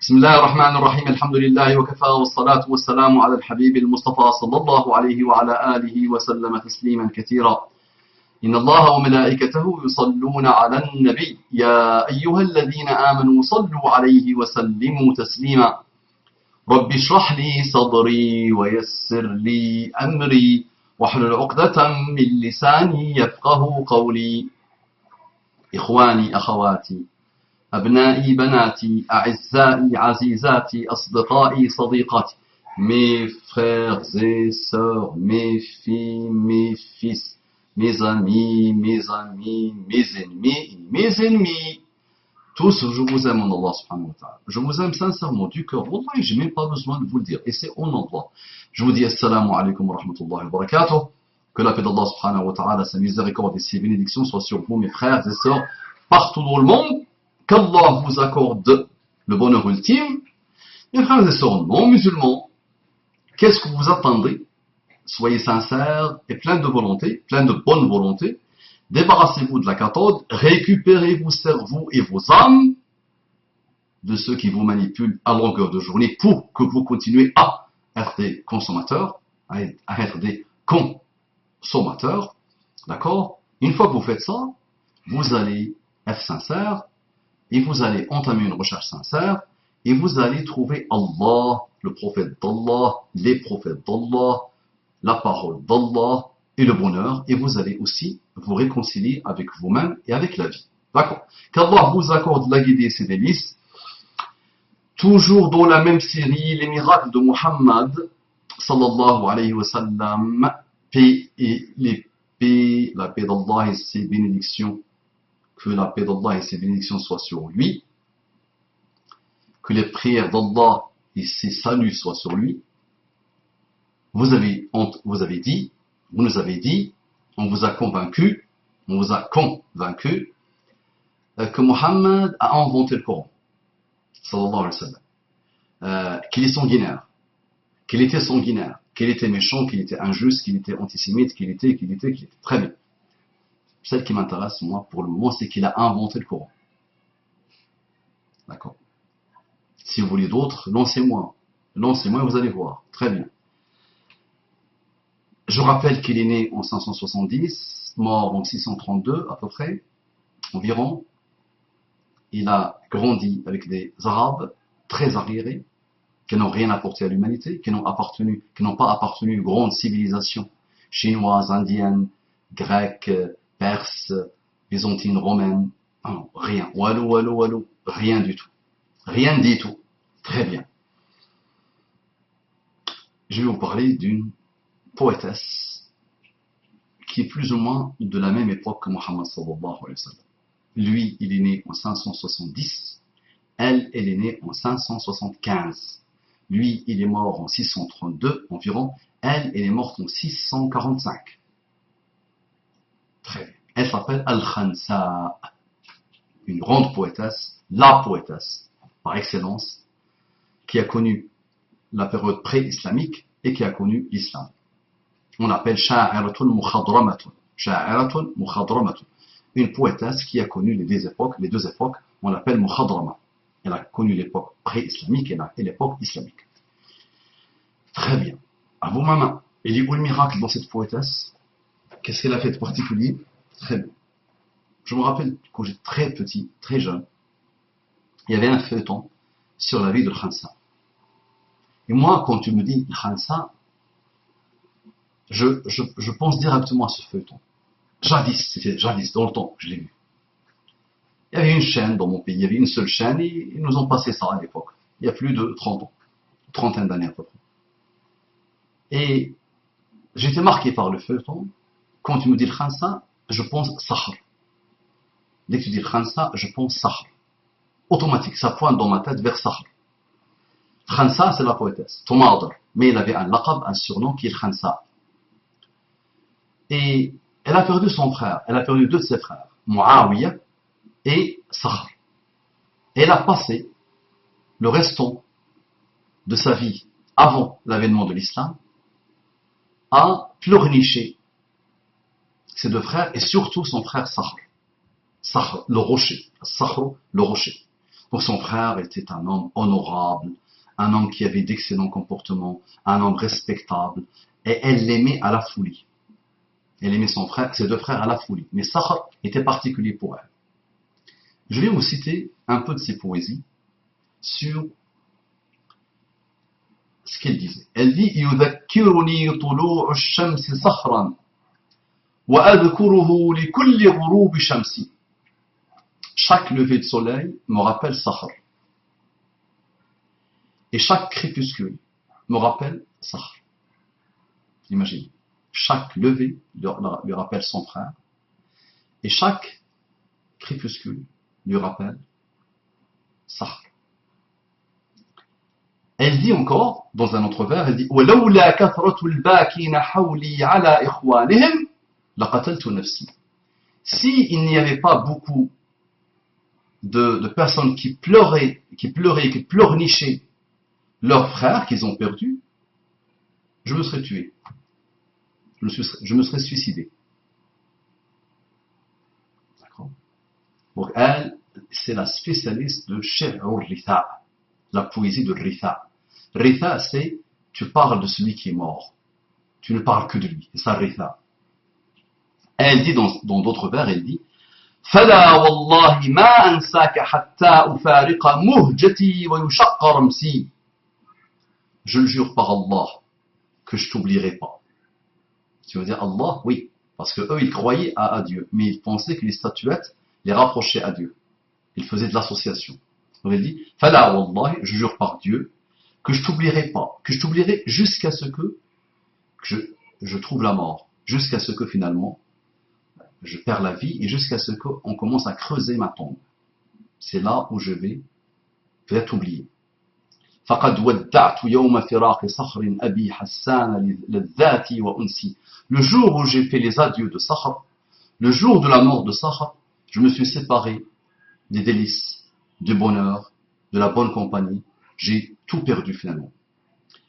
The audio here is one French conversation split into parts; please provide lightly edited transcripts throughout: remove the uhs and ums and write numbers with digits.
بسم الله الرحمن الرحيم الحمد لله وكفى والصلاة والسلام على الحبيب المصطفى صلى الله عليه وعلى آله وسلم تسليما كثيرا. إن الله وملائكته يصلون على النبي يا أيها الذين آمنوا صلوا عليه وسلموا تسليما. رب اشرح لي صدري ويسر لي أمري واحلل عقدة من لساني يفقه قولي. إخواني أخواتي أبنائي بناتي أعزائي عزيزاتي أصدقائي صديقاتي, mes frères et sœurs, mes filles, mes fils, mes amis, mes ennemis, tous, je vous aime en Allah subhanahu wa ta'ala. Je vous aime sincèrement du cœur. Wallahi, j'ai même pas besoin de vous le dire. Et c'est en Allah. Je vous dis assalamu alaikum wa rahmatullahi wa barakatuh. Que la paix d'Allah subhanahu wa ta'ala, sa miséricorde et ses bénédictions soient sur vous, mes frères et sœurs, partout dans le monde. Qu'Allah vous accorde le bonheur ultime. Mes frères et sœurs non musulmans, qu'est-ce que vous attendez? Soyez sincères et pleins de volonté, pleins de bonne volonté. Débarrassez-vous de la cathode, récupérez vos cerveaux et vos âmes de ceux qui vous manipulent à longueur de journée pour que vous continuez à être des consommateurs, à être des consommateurs. D'accord? Une fois que vous faites ça, vous allez être sincères et vous allez entamer une recherche sincère et vous allez trouver Allah, le prophète d'Allah, les prophètes d'Allah, la parole d'Allah et le bonheur, et vous allez aussi vous réconcilier avec vous-même et avec la vie. D'accord? Qu'Allah vous accorde la guidée et ses délices. Toujours dans la même série, les miracles de Muhammad, sallallahu alayhi wa sallam, paix et les paix, la paix d'Allah et ses bénédictions, que la paix d'Allah et ses bénédictions soient sur lui, que les prières d'Allah et ses saluts soient sur lui. Vous nous avez dit, on vous a convaincu que Muhammad a inventé le Coran, sallallahu alayhi wa sallam, qu'il est sanguinaire, qu'il était sanguinaire, qu'il était méchant, qu'il était injuste, qu'il était antisémite, qu'il était très bien. Celle qui m'intéresse, moi, pour le moment, c'est qu'il a inventé le Coran. D'accord? Si vous voulez d'autres, lancez-moi, vous allez voir. Très bien. Je rappelle qu'il est né en 570, mort en 632 à peu près, environ. Il a grandi avec des Arabes très arriérés, qui n'ont rien apporté à l'humanité, qui n'ont pas appartenu à une grande civilisation chinoise, indienne, grecque, perse, byzantine, romaine. Non, rien. Walou, rien du tout. Rien du tout. Très bien. Je vais vous parler d'une poétesse qui est plus ou moins de la même époque que Muhammad sallallahu alayhi wa sallam. Lui, il est né en 570. Elle est née en 575. Lui, il est mort en 632 environ. Elle est morte en 645. Très bien. Elle s'appelle Al-Khansa, une grande poétesse, la poétesse par excellence, qui a connu la période pré-islamique et qui a connu l'islam. On l'appelle Sha'iratun Mukhadramatun. Sha'iratun Mukhadramatun. Une poétesse qui a connu les deux époques, on l'appelle Mukhadrama. Elle a connu l'époque pré-islamique et l'époque islamique. Très bien. À vos mamans, il y a eu le miracle dans cette poétesse. Qu'est-ce qu'elle a fait de particulier? Très bien. Je me rappelle quand j'étais très petit, très jeune, il y avait un feuilleton sur la vie de Khansa. Et moi, quand tu me dis Khansa, je pense directement à ce feuilleton. Jadis, dans le temps, je l'ai vu. Il y avait une chaîne dans mon pays, il y avait une seule chaîne, et ils nous ont passé ça à l'époque. Il y a plus de 30 ans, trentaine d'années à peu près. Et j'étais marqué par le feuilleton. Quand tu me dis le Khansa, je pense Sahr. Dès que tu dis le Khansa, je pense Sahr. Automatique, ça pointe dans ma tête vers Sahr. Khansa, c'est la poétesse, Tumadr. Mais il avait un laqab, un surnom qui est Khansa. Et elle a perdu son frère, elle a perdu deux de ses frères, Muawiyah et Sahr. Et elle a passé le restant de sa vie avant l'avènement de l'islam à pleurnicher ses deux frères et surtout son frère Sahr. Sahr, le rocher. Sahr, le rocher. Pour son frère était un homme honorable, un homme qui avait d'excellents comportements, un homme respectable, et elle l'aimait à la folie. Elle aimait son frère, ses deux frères à la folie. Mais Sakhr était particulier pour elle. Je vais vous citer un peu de ses poésies sur ce qu'elle disait. Elle dit يذكرني طلوع الشمس صخرا وأذكره لكل غروب شمس. Chaque lever de soleil me rappelle Sakhr. Et chaque crépuscule me rappelle Sakhr. Imaginez. Chaque lever lui rappelle son frère. Et chaque crépuscule lui rappelle Sakhr. Elle dit encore, dans un autre vers, elle dit وَلَوْلَا كَثْرَةُ الْبَاكِينَ حَوْلِي عَلَى إِخْوَانِهِمْ لَقَتَلْتُ نَفْسِي. S'il n'y avait pas beaucoup de personnes qui pleuraient, qui pleurnichaient leurs frères qu'ils ont perdus, je me serais tué. Je me serais suicidé. D'accord. Donc elle, c'est la spécialiste de Shi'ur Ritha, la poésie de Ritha. Ritha, c'est tu parles de celui qui est mort. Tu ne parles que de lui. C'est ça Ritha. Elle dit dans d'autres vers, elle dit فلا والله ما أنساك حتى أفارق مهجتي ويشق رمسي. Je le jure par Allah que je t'oublierai pas. Tu veux dire Allah? Oui. Parce que eux, ils croyaient à Dieu. Mais ils pensaient que les statuettes les rapprochaient à Dieu. Ils faisaient de l'association. Donc il dit, Fala wallahi, je jure par Dieu, que je t'oublierai pas. Que je t'oublierai jusqu'à ce que je trouve la mort. Jusqu'à ce que finalement, je perds la vie et jusqu'à ce qu'on commence à creuser ma tombe. C'est là où je vais t'oublier. فقد ودعت يوم فراق صخر أبي حسان لذاتي وأنسي. Le jour où j'ai fait les adieux de Sakhr, le jour de la mort de Sakhr, je me suis séparé des délices, du bonheur, de la bonne compagnie. J'ai tout perdu finalement.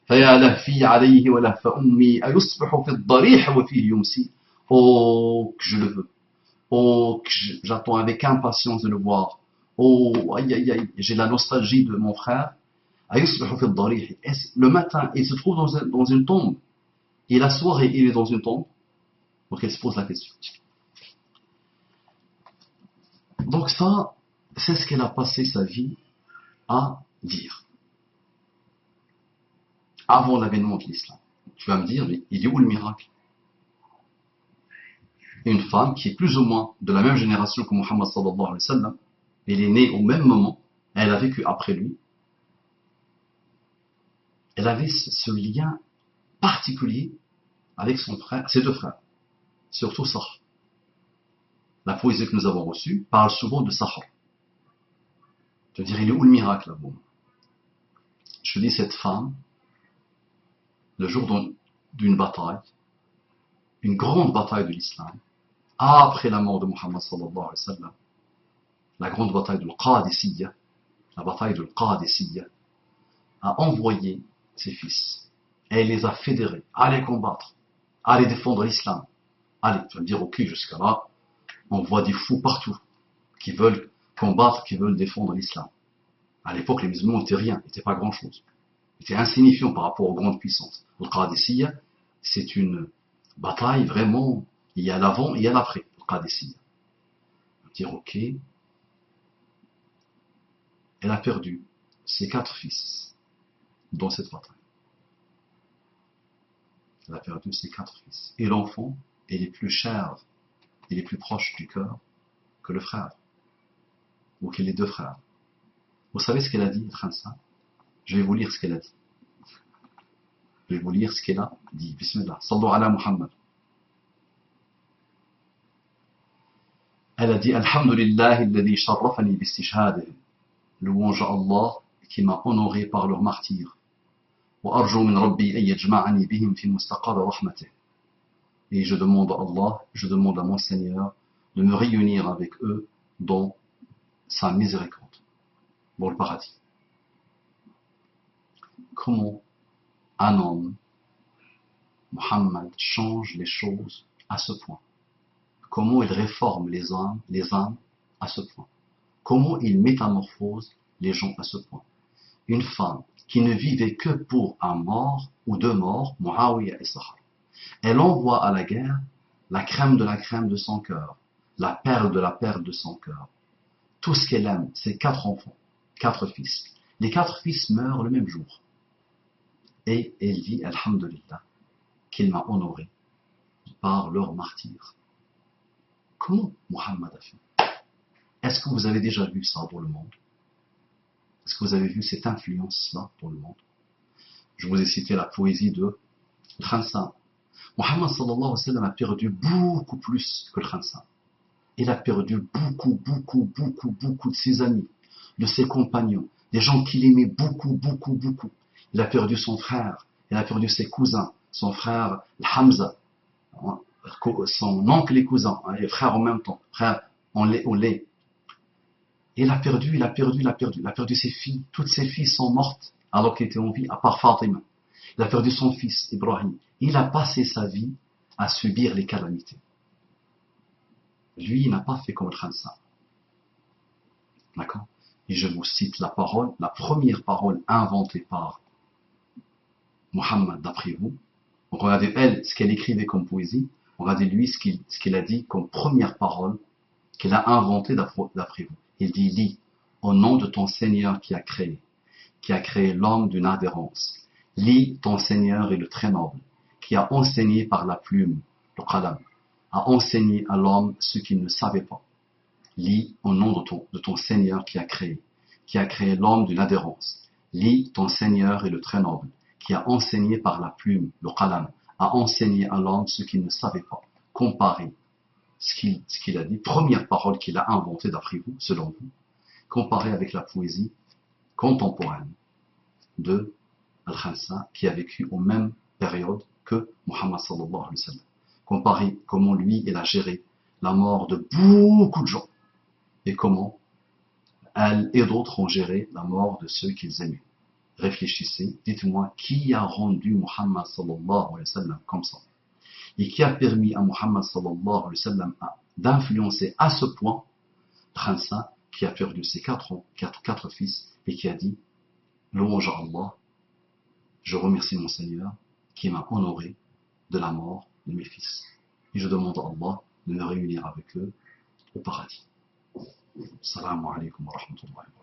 فيا لهفي عليه ولهف أمي أيصبح في الضريح وفيه يمسي. Oh, que je le veux. Oh, que j'attends avec impatience de le voir. Oh, aïe aïe aïe, j'ai la nostalgie de mon frère. Le matin, il se trouve dans une tombe. Et la soirée, il est dans une tombe. Donc elle se pose la question. Donc ça, c'est ce qu'elle a passé sa vie à dire. Avant l'avènement de l'islam. Tu vas me dire, mais il est où le miracle? Une femme qui est plus ou moins de la même génération que Muhammad sallallahu alayhi wa sallam, elle est née au même moment, elle a vécu après lui. Elle avait ce lien particulier avec son frère, ses deux frères, surtout Sakhr. La poésie que nous avons reçue parle souvent de Sakhr. Je veux dire, il est où le miracle là-bas? Je dis, cette femme, le jour d'une bataille, une grande bataille de l'islam, après la mort de Muhammad sallallahu alayhi wa sallam, la grande bataille de l'Qadisiyya, la bataille de l'Qadisiyya, a envoyé ses fils. Et elle les a fédérés. Allez combattre. Allez défendre l'islam. Allez, tu vas me dire, ok, jusqu'à là, on voit des fous partout qui veulent combattre, qui veulent défendre l'islam. À l'époque, les musulmans n'étaient rien, n'étaient pas grand-chose. Ils étaient insignifiants par rapport aux grandes puissances. Le Qadisiyya, c'est une bataille vraiment, il y a l'avant et il y a l'après. Le Qadisiyya. On va dire, ok, elle a perdu ses 4 fils dans cette bataille. Elle a perdu ses 4 fils. Et l'enfant, il est plus cher, il est plus proche du cœur que le frère, ou que les deux frères. Vous savez ce qu'elle a dit, Khansa? Je vais vous lire ce qu'elle a dit. Je vais vous lire ce qu'elle a dit. Bismillah. Sallu ala Muhammad. Elle a dit, Alhamdulillah, alladhi sharrafani bistishhadihim. Louange à Allah qui m'a honoré par leur martyr. وأرجو من ربي أن يجمعني بهم في مستقر رحمته. Et je demande à Allah, je demande à mon Seigneur de me réunir avec eux dans sa miséricorde, dans le paradis. Comment un homme, Muhammad, change les choses à ce point? Comment il réforme les âmes à ce point? Comment il métamorphose les gens à ce point. Une femme qui ne vivait que pour un mort ou deux morts, Muawiyah et Sahar. Elle envoie à la guerre la crème de la crème de son cœur, la perle de la perle de son cœur. Tout ce qu'elle aime, c'est 4 enfants, 4 fils. Les 4 fils meurent le même jour. Et elle dit, Alhamdulillah, qu'il m'a honoré par leur martyr. Comment Muhammad a fait? Est-ce que vous avez déjà vu ça dans le monde? Est-ce que vous avez vu cette influence-là dans le monde? Je vous ai cité la poésie de Khansa. Muhammad sallallahu alayhi wa sallam a perdu beaucoup plus que le Khansa. Il a perdu beaucoup de ses amis, de ses compagnons, des gens qu'il aimait beaucoup. Il a perdu son frère, il a perdu ses cousins, son frère Hamza, son oncle et cousin, et frères en même temps, frères en lait. Il a perdu ses filles. Toutes ses filles sont mortes alors qu'il était en vie, à part Fatima. Il a perdu son fils, Ibrahim. Il a passé sa vie à subir les calamités. Lui, il n'a pas fait comme le Khansa. D'accord? Et je vous cite la première parole inventée par Muhammad d'après vous. Donc regardez elle, ce qu'elle écrivait comme poésie. Regardez lui, ce qu'il a dit comme première parole qu'il a inventée d'après vous. Il dit, au nom de ton Seigneur qui a créé l'homme d'une adhérence. Lis, ton Seigneur est le très noble, qui a enseigné par la plume, le qalam, a enseigné à l'homme ce qu'il ne savait pas. Lis au nom de ton Seigneur qui a créé l'homme d'une adhérence. Lis, ton Seigneur est le très noble, qui a enseigné par la plume, le qalam, a enseigné à l'homme ce qu'il ne savait pas. Comparez ce qu'il a dit, première parole qu'il a inventée d'après vous, selon vous, comparé avec la poésie contemporaine de Al-Khansa qui a vécu aux mêmes périodes que Muhammad sallallahu alayhi wa sallam. Comparez comment lui, il a géré la mort de beaucoup de gens et comment elle et d'autres ont géré la mort de ceux qu'ils aimaient. Réfléchissez, dites-moi qui a rendu Muhammad sallallahu alayhi wa sallam comme ça et qui a permis à Muhammad sallallahu alayhi wa sallam d'influencer à ce point Khansa qui a perdu ses 4 fils et qui a dit louange à Allah, je remercie mon Seigneur qui m'a honoré de la mort de mes fils. Et je demande à Allah de me réunir avec eux au paradis. Assalamu alaikum wa rahmatullahi wa barakatuh.